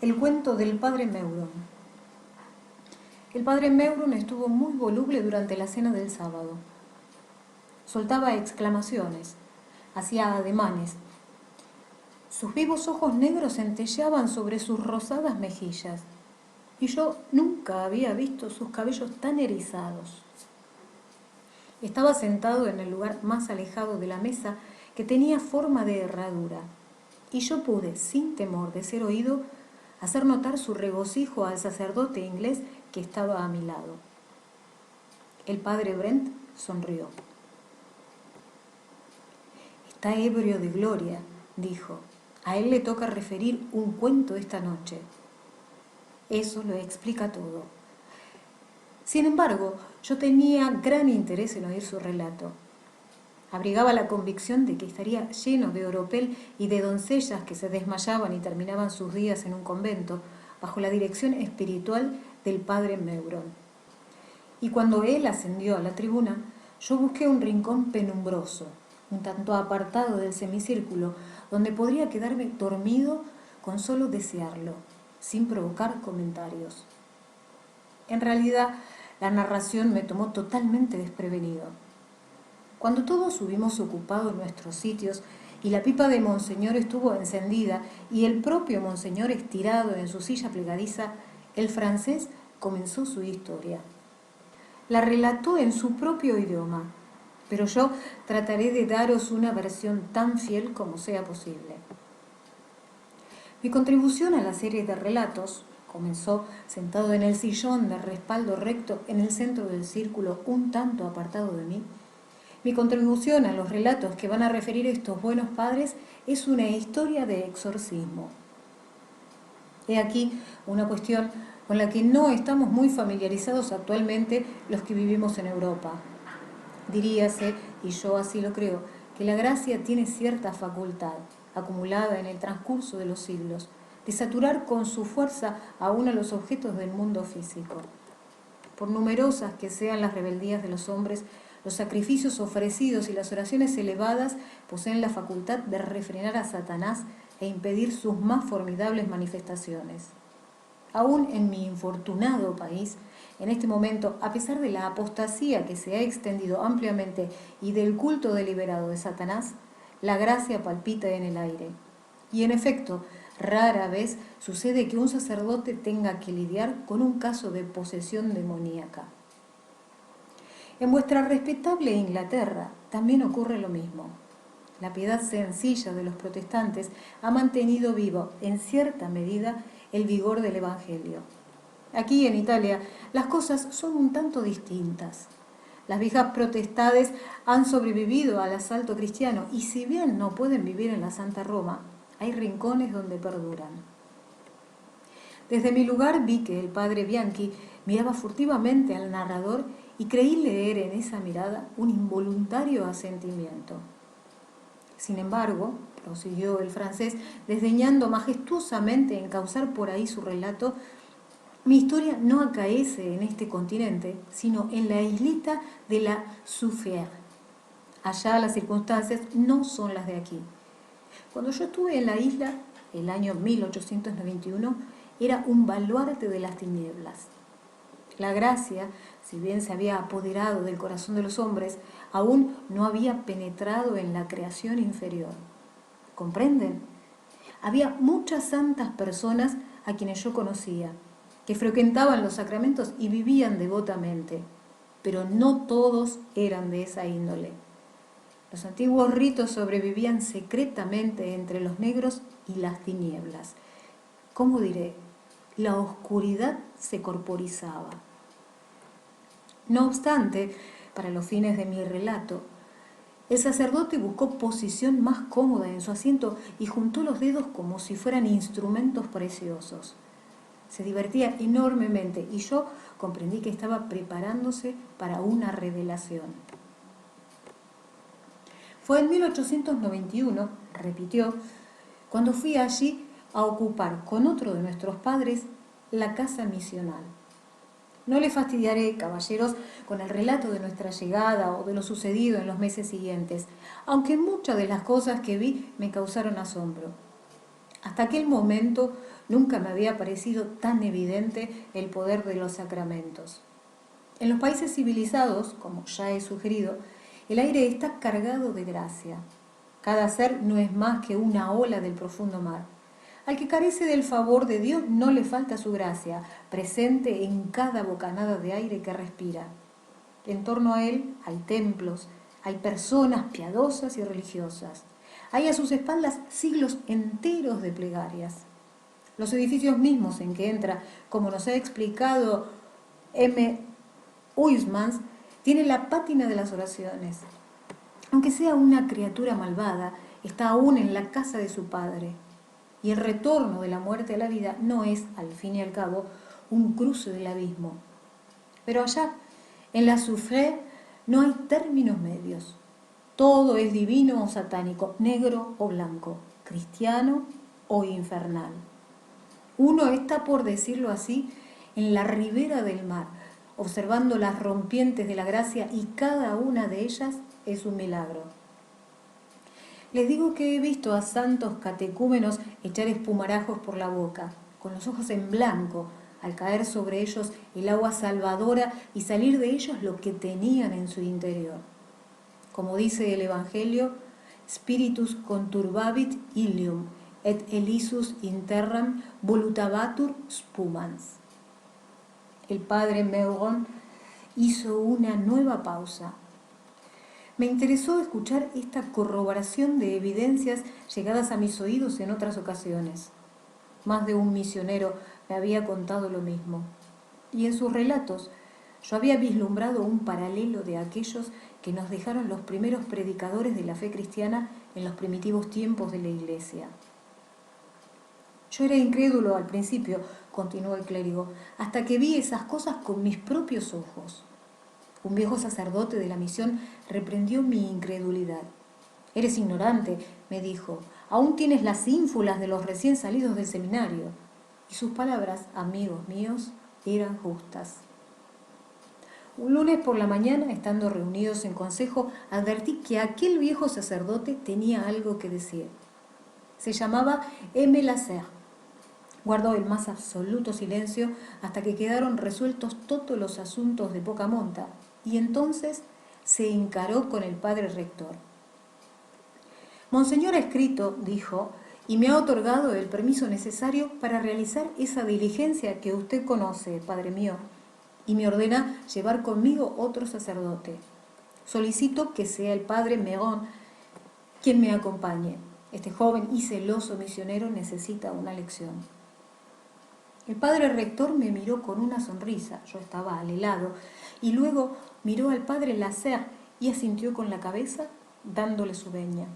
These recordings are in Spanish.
El cuento del padre Meuron. El padre Meuron estuvo muy voluble durante la cena del sábado. Soltaba exclamaciones, hacía ademanes. Sus vivos ojos negros centelleaban sobre sus rosadas mejillas, y yo nunca había visto sus cabellos tan erizados. Estaba sentado en el lugar más alejado de la mesa, que tenía forma de herradura, y yo pude, sin temor de ser oído, hacer notar su regocijo al sacerdote inglés que estaba a mi lado. El padre Brent sonrió. «Está ebrio de gloria», dijo. «A él le toca referir un cuento esta noche. Eso lo explica todo». Sin embargo, yo tenía gran interés en oír su relato. Abrigaba la convicción de que estaría lleno de oropel y de doncellas que se desmayaban y terminaban sus días en un convento, bajo la dirección espiritual del padre Meuron. Y cuando él ascendió a la tribuna, yo busqué un rincón penumbroso, un tanto apartado del semicírculo, donde podría quedarme dormido con solo desearlo, sin provocar comentarios. En realidad, la narración me tomó totalmente desprevenido. Cuando todos hubimos ocupado nuestros sitios y la pipa de Monseñor estuvo encendida y el propio Monseñor estirado en su silla plegadiza, el francés comenzó su historia. La relató en su propio idioma, pero yo trataré de daros una versión tan fiel como sea posible. Mi contribución a la serie de relatos comenzó sentado en el sillón de respaldo recto en el centro del círculo un tanto apartado de mí. Mi contribución a los relatos que van a referir estos buenos padres es una historia de exorcismo. He aquí una cuestión con la que no estamos muy familiarizados actualmente los que vivimos en Europa. Diríase, y yo así lo creo, que la gracia tiene cierta facultad, acumulada en el transcurso de los siglos, de saturar con su fuerza aún a los objetos del mundo físico. Por numerosas que sean las rebeldías de los hombres, los sacrificios ofrecidos y las oraciones elevadas poseen la facultad de refrenar a Satanás e impedir sus más formidables manifestaciones. Aún en mi infortunado país, en este momento, a pesar de la apostasía que se ha extendido ampliamente y del culto deliberado de Satanás, la gracia palpita en el aire. Y en efecto, rara vez sucede que un sacerdote tenga que lidiar con un caso de posesión demoníaca. En vuestra respetable Inglaterra también ocurre lo mismo. La piedad sencilla de los protestantes ha mantenido vivo, en cierta medida, el vigor del Evangelio. Aquí en Italia las cosas son un tanto distintas. Las viejas protestades han sobrevivido al asalto cristiano y si bien no pueden vivir en la Santa Roma, hay rincones donde perduran. Desde mi lugar vi que el padre Bianchi miraba furtivamente al narrador y creí leer en esa mirada un involuntario asentimiento. Sin embargo, prosiguió el francés, desdeñando majestuosamente encauzar por ahí su relato, mi historia no acaece en este continente, sino en la islita de la Soufrière. Allá las circunstancias no son las de aquí. Cuando yo estuve en la isla, el año 1891, era un baluarte de las tinieblas. La gracia, si bien se había apoderado del corazón de los hombres, aún no había penetrado en la creación inferior. ¿Comprenden? Había muchas santas personas a quienes yo conocía, que frecuentaban los sacramentos y vivían devotamente, pero no todos eran de esa índole. Los antiguos ritos sobrevivían secretamente entre los negros y las tinieblas. ¿Cómo diré? La oscuridad se corporizaba. No obstante, para los fines de mi relato, el sacerdote buscó posición más cómoda en su asiento y juntó los dedos como si fueran instrumentos preciosos. Se divertía enormemente y yo comprendí que estaba preparándose para una revelación. Fue en 1891, repitió, cuando fui allí a ocupar con otro de nuestros padres la casa misional. No les fastidiaré, caballeros, con el relato de nuestra llegada o de lo sucedido en los meses siguientes, aunque muchas de las cosas que vi me causaron asombro. Hasta aquel momento Nunca me había parecido tan evidente el poder de los sacramentos. En los países civilizados, como ya he sugerido, el aire está cargado de gracia. Cada ser no es más que una ola del profundo mar. Al que carece del favor de Dios no le falta su gracia, presente en cada bocanada de aire que respira. En torno a él hay templos, hay personas piadosas y religiosas. Hay a sus espaldas siglos enteros de plegarias. Los edificios mismos en que entra, como nos ha explicado M. Huysmans, tienen la pátina de las oraciones. Aunque sea una criatura malvada, está aún en la casa de su padre. Y el retorno de la muerte a la vida no es, al fin y al cabo, un cruce del abismo. Pero allá, en la Soufrière, no hay términos medios. Todo es divino o satánico, negro o blanco, cristiano o infernal. Uno está, por decirlo así, en la ribera del mar, observando las rompientes de la gracia, y cada una de ellas es un milagro. Les digo que he visto a santos catecúmenos echar espumarajos por la boca, con los ojos en blanco, al caer sobre ellos el agua salvadora y salir de ellos lo que tenían en su interior. Como dice el Evangelio, Spiritus conturbavit ilium, et elisus interram volutabatur spumans. El padre Meuron hizo una nueva pausa. Me interesó escuchar esta corroboración de evidencias llegadas a mis oídos en otras ocasiones. Más de un misionero me había contado lo mismo. Y en sus relatos yo había vislumbrado un paralelo de aquellos que nos dejaron los primeros predicadores de la fe cristiana en los primitivos tiempos de la Iglesia. Yo era incrédulo al principio, continuó el clérigo, hasta que vi esas cosas con mis propios ojos. Un viejo sacerdote de la misión reprendió mi incredulidad. Eres ignorante, me dijo, aún tienes las ínfulas de los recién salidos del seminario. Y sus palabras, amigos míos, eran justas. Un lunes por la mañana, estando reunidos en consejo, advertí que aquel viejo sacerdote tenía algo que decir. Se llamaba M. Lasserre. Guardó el más absoluto silencio hasta que quedaron resueltos todos los asuntos de poca monta, y entonces se encaró con el padre rector. Monseñor ha escrito, dijo, y me ha otorgado el permiso necesario para realizar esa diligencia que usted conoce, padre mío, y me ordena llevar conmigo otro sacerdote. Solicito que sea el padre Meuron quien me acompañe. Este joven y celoso misionero necesita una lección. El padre rector me miró con una sonrisa, yo estaba al helado, y luego miró al padre Lasserre y asintió con la cabeza, dándole su veña.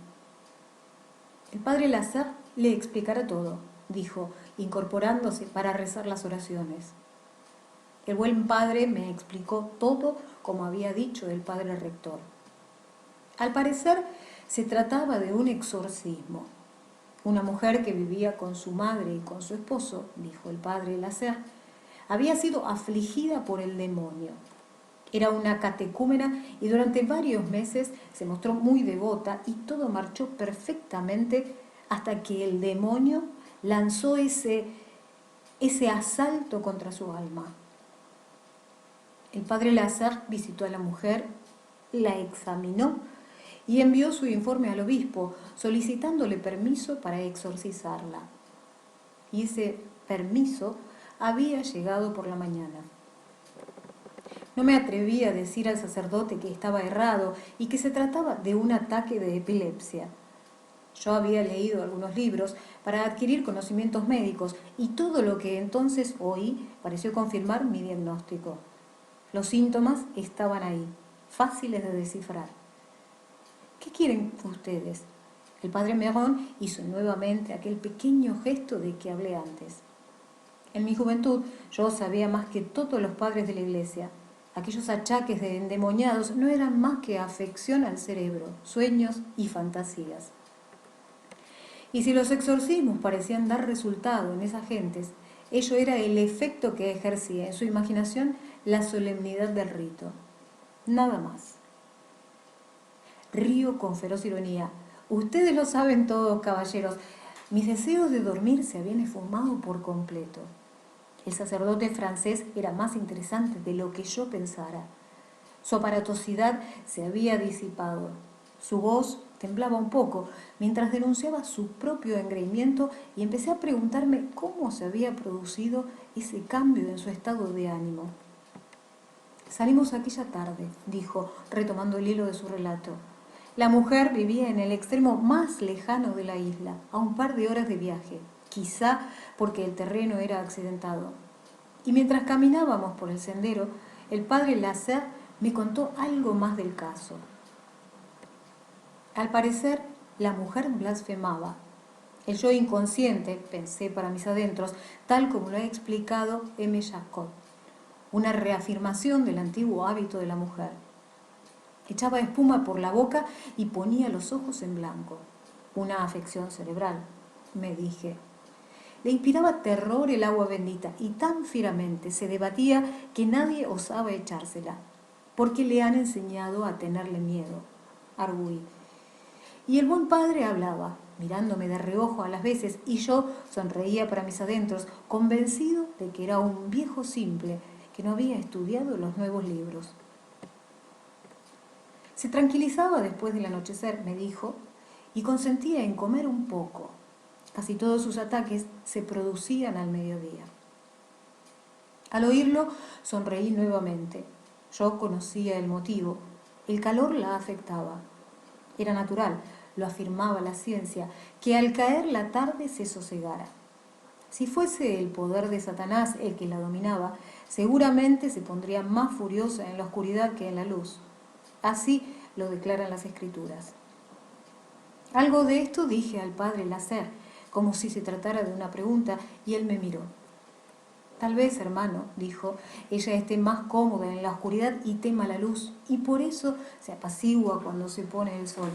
El padre Lasserre le explicará todo, dijo, incorporándose para rezar las oraciones. El buen padre me explicó todo como había dicho el padre rector. Al parecer se trataba de un exorcismo. Una mujer que vivía con su madre y con su esposo, dijo el padre Lasserre, había sido afligida por el demonio. Era una catecúmena y durante varios meses se mostró muy devota y todo marchó perfectamente hasta que el demonio lanzó ese asalto contra su alma. El padre Lasserre visitó a la mujer, la examinó y envió su informe al obispo solicitándole permiso para exorcizarla. Y ese permiso había llegado por la mañana. No me atreví a decir al sacerdote que estaba errado y que se trataba de un ataque de epilepsia. Yo había leído algunos libros para adquirir conocimientos médicos y todo lo que entonces oí pareció confirmar mi diagnóstico. Los síntomas estaban ahí, fáciles de descifrar. ¿Qué quieren ustedes? El padre Meuron hizo nuevamente aquel pequeño gesto de que hablé antes. En mi juventud yo sabía más que todos los padres de la iglesia. Aquellos achaques de endemoniados no eran más que afección al cerebro, sueños y fantasías. Y si los exorcismos parecían dar resultado en esas gentes, ello era el efecto que ejercía en su imaginación la solemnidad del rito. Nada más. Río con feroz ironía. Ustedes lo saben todos, caballeros. Mis deseos de dormir se habían esfumado por completo. El sacerdote francés era más interesante de lo que yo pensara. Su aparatosidad se había disipado. Su voz temblaba un poco mientras denunciaba su propio engreimiento y empecé a preguntarme cómo se había producido ese cambio en su estado de ánimo. Salimos aquella tarde, dijo, retomando el hilo de su relato. La mujer vivía en el extremo más lejano de la isla, a un par de horas de viaje, quizá porque el terreno era accidentado. Y mientras caminábamos por el sendero, el padre Lasserre me contó algo más del caso. Al parecer, la mujer blasfemaba. El yo inconsciente, pensé para mis adentros, tal como lo ha explicado M. Jacot, una reafirmación del antiguo hábito de la mujer. Echaba espuma por la boca y ponía los ojos en blanco. Una afección cerebral, me dije. Le inspiraba terror el agua bendita y tan fieramente se debatía que nadie osaba echársela, porque le han enseñado a tenerle miedo, arguí. Y el buen padre hablaba, mirándome de reojo a las veces, y yo sonreía para mis adentros, convencido de que era un viejo simple que no había estudiado los nuevos libros. Se tranquilizaba después del anochecer, me dijo, y consentía en comer un poco. Casi todos sus ataques se producían al mediodía. Al oírlo, sonreí nuevamente. Yo conocía el motivo. El calor la afectaba. Era natural, lo afirmaba la ciencia, que al caer la tarde se sosegara. Si fuese el poder de Satanás el que la dominaba, seguramente se pondría más furiosa en la oscuridad que en la luz. Así lo declaran las Escrituras. Algo de esto dije al padre Lasserre, como si se tratara de una pregunta, y él me miró. Tal vez, hermano, dijo, ella esté más cómoda en la oscuridad y tema la luz, y por eso se apacigua cuando se pone el sol.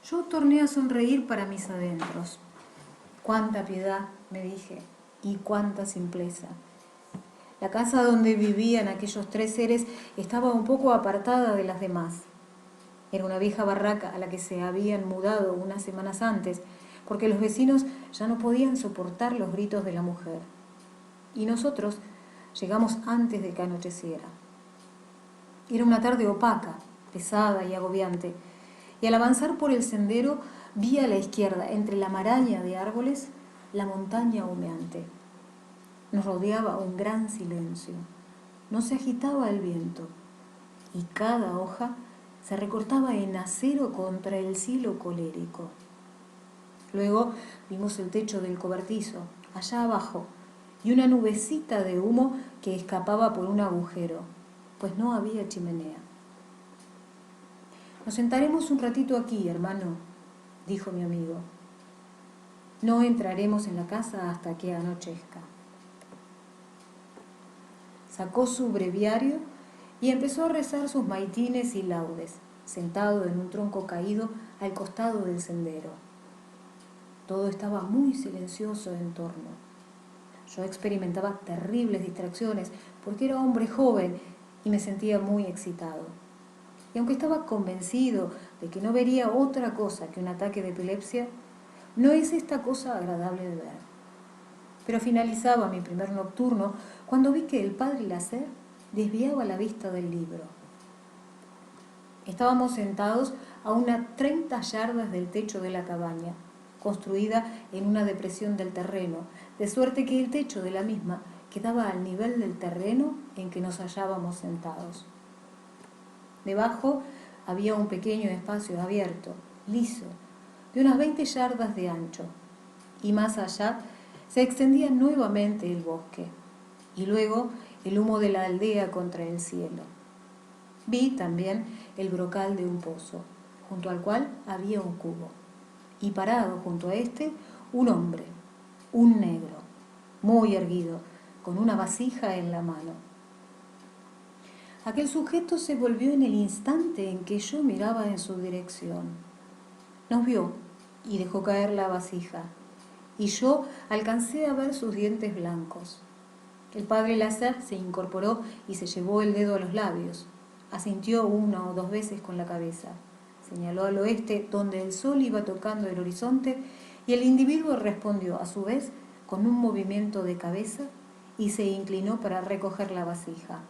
Yo torné a sonreír para mis adentros. Cuánta piedad, me dije, y cuánta simpleza. La casa donde vivían aquellos tres seres estaba un poco apartada de las demás. Era una vieja barraca a la que se habían mudado unas semanas antes, porque los vecinos ya no podían soportar los gritos de la mujer. Y nosotros llegamos antes de que anocheciera. Era una tarde opaca, pesada y agobiante, y al avanzar por el sendero vi a la izquierda, entre la maraña de árboles, la montaña humeante. Nos rodeaba un gran silencio. No se agitaba el viento, y cada hoja se recortaba en acero contra el cielo colérico. Luego vimos el techo del cobertizo, allá abajo, y una nubecita de humo que escapaba por un agujero, pues no había chimenea. Nos sentaremos un ratito aquí, hermano, dijo mi amigo. No entraremos en la casa hasta que anochezca. Sacó su breviario y empezó a rezar sus maitines y laudes, sentado en un tronco caído al costado del sendero. Todo estaba muy silencioso en torno. Yo experimentaba terribles distracciones porque era hombre joven y me sentía muy excitado. Y aunque estaba convencido de que no vería otra cosa que un ataque de epilepsia, no es esta cosa agradable de ver. Pero finalizaba mi primer nocturno cuando vi que el padre Lasserre desviaba la vista del libro. Estábamos sentados a unas 30 yardas del techo de la cabaña, construida en una depresión del terreno, de suerte que el techo de la misma quedaba al nivel del terreno en que nos hallábamos sentados. Debajo había un pequeño espacio abierto, liso, de unas 20 yardas de ancho, y más allá se extendía nuevamente el bosque, y luego el humo de la aldea contra el cielo. Vi también el brocal de un pozo, junto al cual había un cubo, y parado junto a este un hombre, un negro, muy erguido, con una vasija en la mano. Aquel sujeto se volvió en el instante en que yo miraba en su dirección. Nos vio y dejó caer la vasija, y yo alcancé a ver sus dientes blancos. El padre Lasserre se incorporó y se llevó el dedo a los labios. Asintió 1 o 2 veces con la cabeza. señaló al oeste, donde el sol iba tocando el horizonte, y el individuo respondió a su vez con un movimiento de cabeza y se inclinó para recoger la vasija.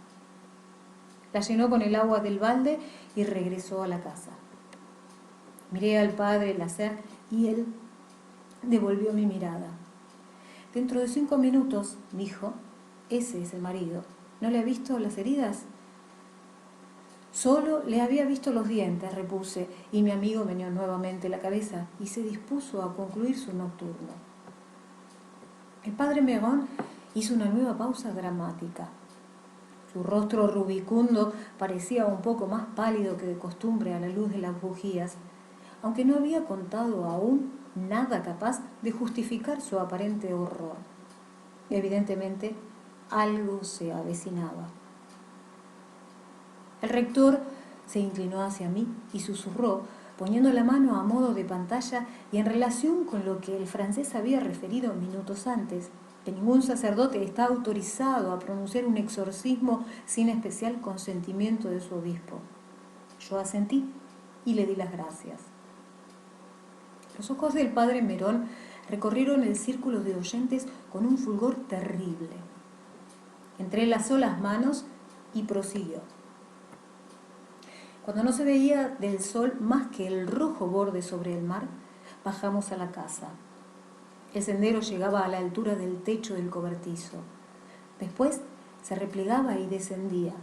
La llenó con el agua del balde y regresó a la casa. Miré al padre Lasserre y él devolvió mi mirada. Dentro de 5 minutos, dijo, ese es el marido. ¿No le ha visto las heridas? Solo le había visto los dientes, repuse, y mi amigo meneó nuevamente la cabeza y se dispuso a concluir su nocturno. El padre Meron hizo una nueva pausa dramática. Su rostro rubicundo parecía un poco más pálido que de costumbre a la luz de las bujías, aunque no había contado aún nada capaz de justificar su aparente horror. Evidentemente, algo se avecinaba. El rector se inclinó hacia mí y susurró, poniendo la mano a modo de pantalla y en relación con lo que el francés había referido minutos antes, que ningún sacerdote está autorizado a pronunciar un exorcismo sin especial consentimiento de su obispo. Yo asentí y le di las gracias. Los ojos del padre Meron recorrieron el círculo de oyentes con un fulgor terrible. Entrelazó las manos y prosiguió. Cuando no se veía del sol más que el rojo borde sobre el mar, bajamos a la casa. El sendero llegaba a la altura del techo del cobertizo. Después se replegaba y descendía.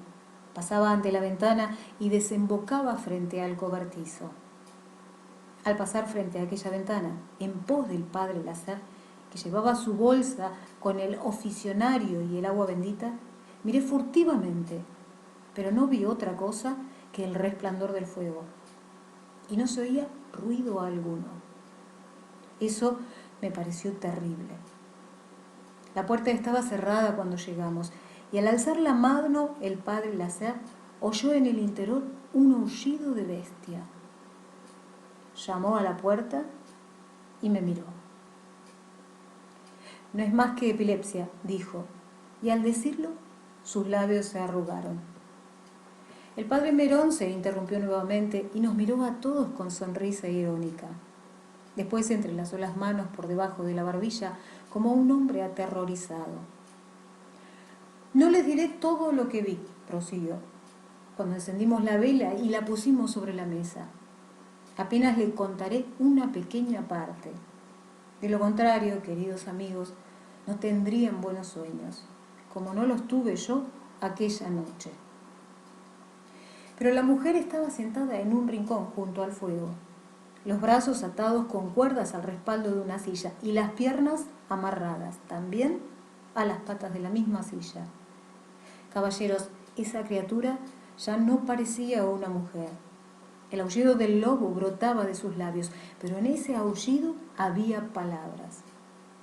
Pasaba ante la ventana y desembocaba frente al cobertizo. Al pasar frente a aquella ventana, en pos del padre Lasserre, que llevaba su bolsa con el oficionario y el agua bendita, miré furtivamente, pero no vi otra cosa que el resplandor del fuego, y no se oía ruido alguno. Eso me pareció terrible. La puerta estaba cerrada cuando llegamos, y al alzar la mano el padre Lasserre oyó en el interior un aullido de bestia. Llamó a la puerta y me miró. No es más que epilepsia, dijo, y al decirlo sus labios se arrugaron. El padre Meron se interrumpió nuevamente y nos miró a todos con sonrisa irónica. Después entrelazó las manos por debajo de la barbilla como un hombre aterrorizado. No les diré todo lo que vi, prosiguió, cuando encendimos la vela y la pusimos sobre la mesa. Apenas le contaré una pequeña parte. De lo contrario, queridos amigos, no tendrían buenos sueños, como no los tuve yo aquella noche. Pero la mujer estaba sentada en un rincón junto al fuego, los brazos atados con cuerdas al respaldo de una silla y las piernas amarradas también a las patas de la misma silla. Caballeros, esa criatura ya no parecía una mujer. El aullido del lobo brotaba de sus labios, pero en ese aullido había palabras.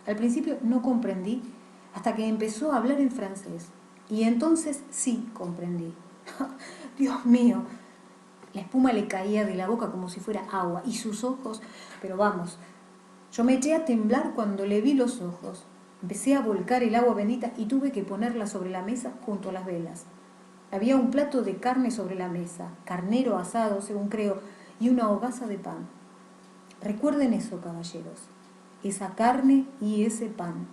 Al principio no comprendí hasta que empezó a hablar en francés, y entonces sí comprendí. Dios mío, la espuma le caía de la boca como si fuera agua, y sus ojos, pero vamos, yo me eché a temblar cuando le vi los ojos. Empecé a volcar el agua bendita y tuve que ponerla sobre la mesa junto a las velas. Había un plato de carne sobre la mesa, carnero asado, según creo, y una hogaza de pan. Recuerden eso, caballeros, esa carne y ese pan.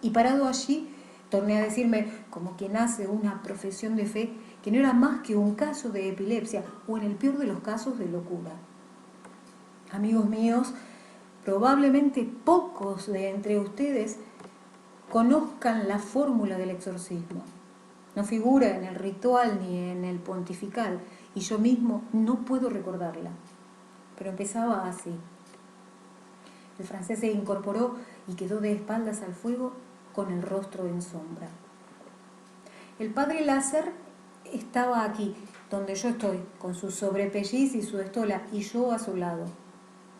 Y parado allí, torné a decirme, como quien hace una profesión de fe, que no era más que un caso de epilepsia o en el peor de los casos de locura. Amigos míos, probablemente pocos de entre ustedes conozcan la fórmula del exorcismo. No figura en el ritual ni en el pontifical, y yo mismo no puedo recordarla. Pero empezaba así. El francés se incorporó y quedó de espaldas al fuego con el rostro en sombra. El padre Lasserre estaba aquí, donde yo estoy, con su sobrepelliz y su estola, y yo a su lado.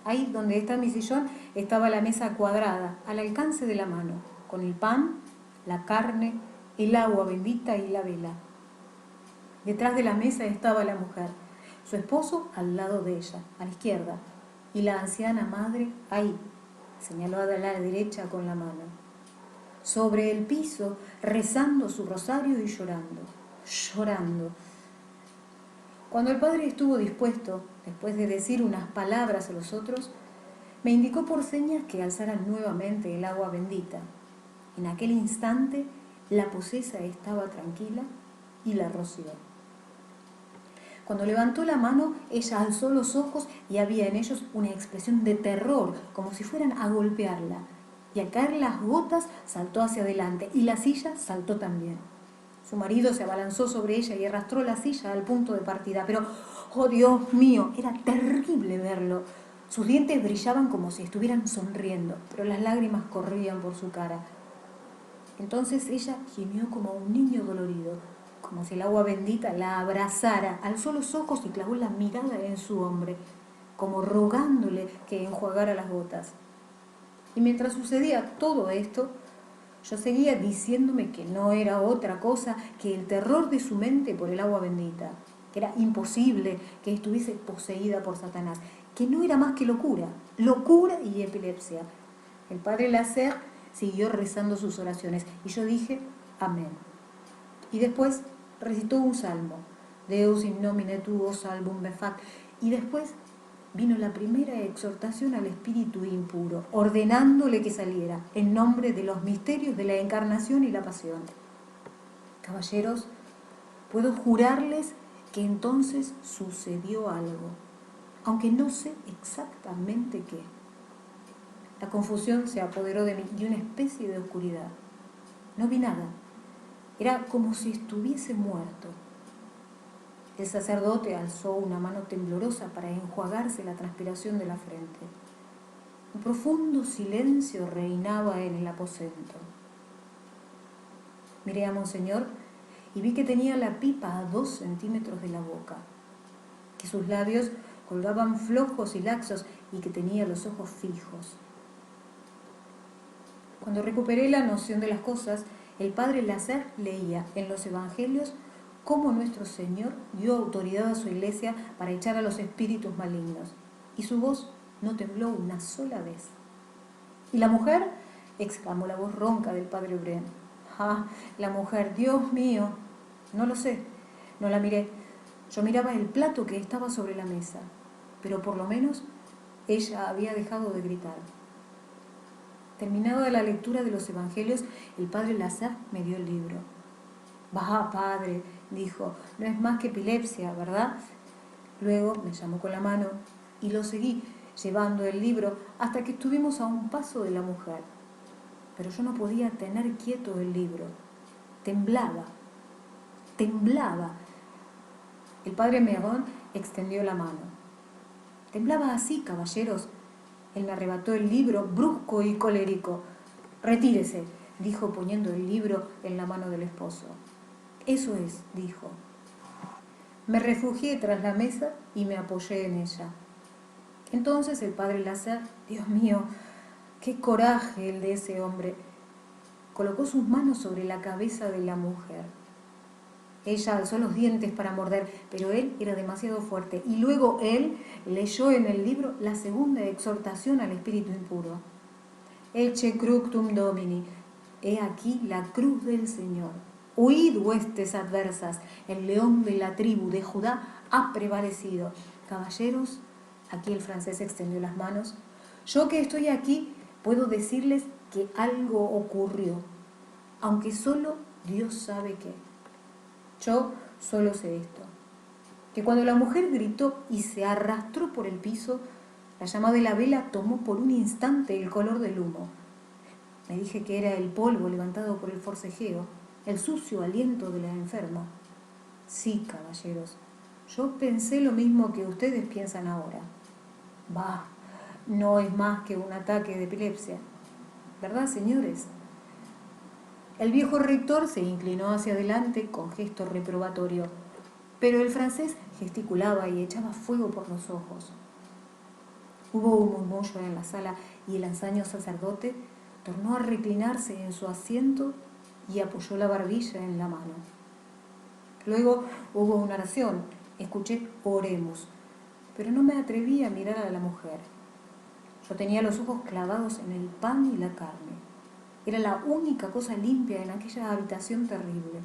Ahí donde está mi sillón estaba la mesa cuadrada, al alcance de la mano, con el pan, la carne, el agua bendita y la vela. Detrás de la mesa estaba la mujer, su esposo al lado de ella, a la izquierda, y la anciana madre ahí, señaló a la derecha con la mano. Sobre el piso, rezando su rosario y llorando. Cuando el padre estuvo dispuesto, después de decir unas palabras a los otros, me indicó por señas que alzaran nuevamente el agua bendita. En aquel instante la posesa estaba tranquila y la roció. Cuando levantó la mano, ella alzó los ojos y había en ellos una expresión de terror, como si fueran a golpearla. Y al caer las gotas, saltó hacia adelante y la silla saltó también. Su marido se abalanzó sobre ella y arrastró la silla al punto de partida. Pero, oh Dios mío, era terrible verlo. Sus dientes brillaban como si estuvieran sonriendo, pero las lágrimas corrían por su cara. Entonces ella gimió como un niño dolorido, como si el agua bendita la abrazara, alzó los ojos y clavó la mirada en su hombre, como rogándole que enjuagara las gotas. Y mientras sucedía todo esto, yo seguía diciéndome que no era otra cosa que el terror de su mente por el agua bendita, que era imposible que estuviese poseída por Satanás, que no era más que locura y epilepsia. El padre Lasserre siguió rezando sus oraciones y yo dije amén. Y después recitó un salmo, Deus in nomine tuo salvum me fac, y después vino la primera exhortación al espíritu impuro, ordenándole que saliera en nombre de los misterios de la encarnación y la pasión. Caballeros, puedo jurarles que entonces sucedió algo, aunque no sé exactamente qué. La confusión se apoderó de mí y una especie de oscuridad. No vi nada. Era como si estuviese muerto. El sacerdote alzó una mano temblorosa para enjuagarse la transpiración de la frente. Un profundo silencio reinaba en el aposento. Miré a Monseñor y vi que tenía la pipa a 2 centímetros de la boca, que sus labios colgaban flojos y laxos y que tenía los ojos fijos. Cuando recuperé la noción de las cosas, el padre Lasserre leía en los evangelios cómo nuestro Señor dio autoridad a su iglesia para echar a los espíritus malignos, y su voz no tembló una sola vez. ¿Y la mujer? Exclamó la voz ronca del padre Brem. Ah, la mujer, Dios mío. No lo sé, no la miré. Yo miraba el plato que estaba sobre la mesa, pero por lo menos ella había dejado de gritar. Terminada la lectura de los evangelios, el padre Lasserre me dio el libro. «Va, padre», dijo, «no es más que epilepsia, ¿verdad?». Luego me llamó con la mano y lo seguí, llevando el libro hasta que estuvimos a un paso de la mujer. Pero yo no podía tener quieto el libro. Temblaba. El padre Meron extendió la mano. Temblaba así, caballeros. Él me arrebató el libro, brusco y colérico. «Retírese», dijo poniendo el libro en la mano del esposo. «Eso es», dijo. Me refugié tras la mesa y me apoyé en ella. Entonces el padre Lasserre, Dios mío, qué coraje el de ese hombre, colocó sus manos sobre la cabeza de la mujer. Ella alzó los dientes para morder, pero él era demasiado fuerte. Y luego él leyó en el libro la segunda exhortación al espíritu impuro. Ecce cructum Domini, he aquí la cruz del Señor. Huid huestes adversas, el león de la tribu de Judá ha prevalecido. Caballeros, aquí el francés extendió las manos, yo que estoy aquí puedo decirles que algo ocurrió, aunque solo Dios sabe qué. Yo solo sé esto, que cuando la mujer gritó y se arrastró por el piso, la llama de la vela tomó por un instante el color del humo. Me dije que era el polvo levantado por el forcejeo, el sucio aliento de la enferma. Sí, caballeros, yo pensé lo mismo que ustedes piensan ahora. Bah, no es más que un ataque de epilepsia. ¿Verdad, señores? El viejo rector se inclinó hacia adelante con gesto reprobatorio, pero el francés gesticulaba y echaba fuego por los ojos. Hubo un murmullo en la sala y el anciano sacerdote tornó a reclinarse en su asiento y apoyó la barbilla en la mano. Luego hubo una oración, escuché oremos, pero no me atreví a mirar a la mujer. Yo tenía los ojos clavados en el pan y la carne. Era la única cosa limpia en aquella habitación terrible.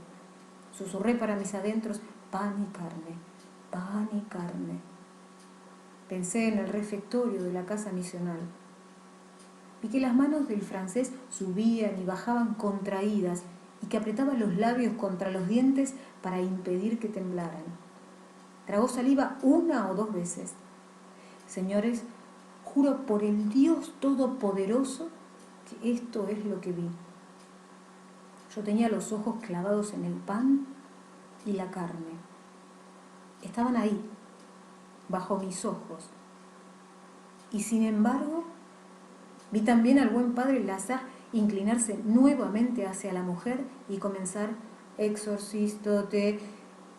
Susurré para mis adentros pan y carne. pan y carne. Pensé en el refectorio de la casa misional. Vi que las manos del francés subían y bajaban contraídas y que apretaba los labios contra los dientes para impedir que temblaran. Tragó saliva 1 o 2 veces. Señores, juro por el Dios Todopoderoso que esto es lo que vi. Yo tenía los ojos clavados en el pan y la carne. Estaban ahí, bajo mis ojos. Y sin embargo, vi también al buen padre Lazare inclinarse nuevamente hacia la mujer y comenzar exorcistote.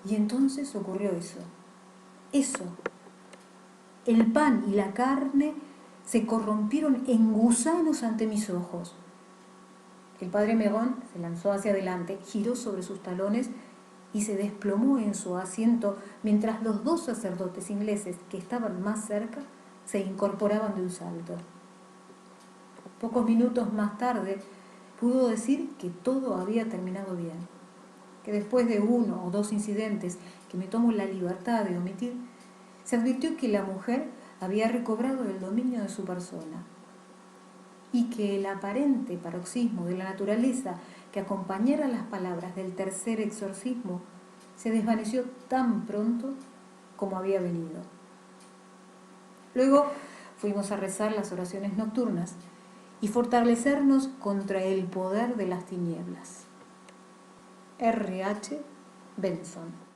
Y entonces ocurrió eso. Eso. El pan y la carne se corrompieron en gusanos ante mis ojos. El padre Megón se lanzó hacia adelante, giró sobre sus talones y se desplomó en su asiento mientras los 2 sacerdotes ingleses que estaban más cerca se incorporaban de un salto. Pocos minutos más tarde pudo decir que todo había terminado bien, que después de 1 o 2 incidentes que me tomo la libertad de omitir, se advirtió que la mujer había recobrado el dominio de su persona y que el aparente paroxismo de la naturaleza que acompañara las palabras del tercer exorcismo se desvaneció tan pronto como había venido. Luego fuimos a rezar las oraciones nocturnas y fortalecernos contra el poder de las tinieblas. R. H. Benson.